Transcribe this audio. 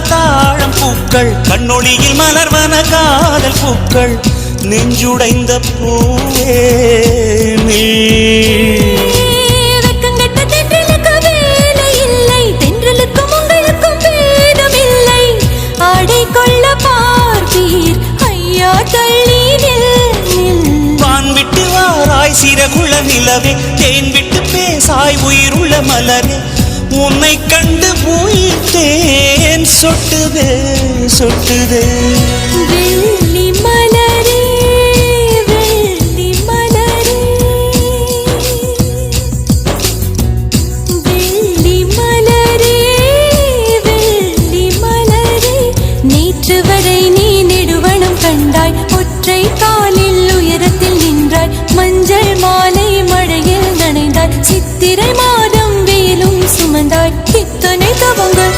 தாழம் பூக்கள் கண்ணொளியில் மலர்வன காதல் பூக்கள் நெஞ்சுடைந்த பூவே நீ சிறகுள்ள நிலவே தேன் விட்டு பேசாய் உயிருள்ள மலரே உன்னை கண்டு உயிர்த்தேன் சொட்டுதே சொட்டுதே வெள்ளி மலரே வெள்ளி மலரே வெள்ளி மலரே வெள்ளி மலரே நேற்று வரை நீ நெடுவனம் கண்டாய் ஒற்றை காலில் உயரத்தில் நின்றாய் மஞ்சள் மாலை மழையில் நனைந்தாய் சித்திரை மாதம் வெயிலும் சுமந்தாய் இத்தனை தவங்கள்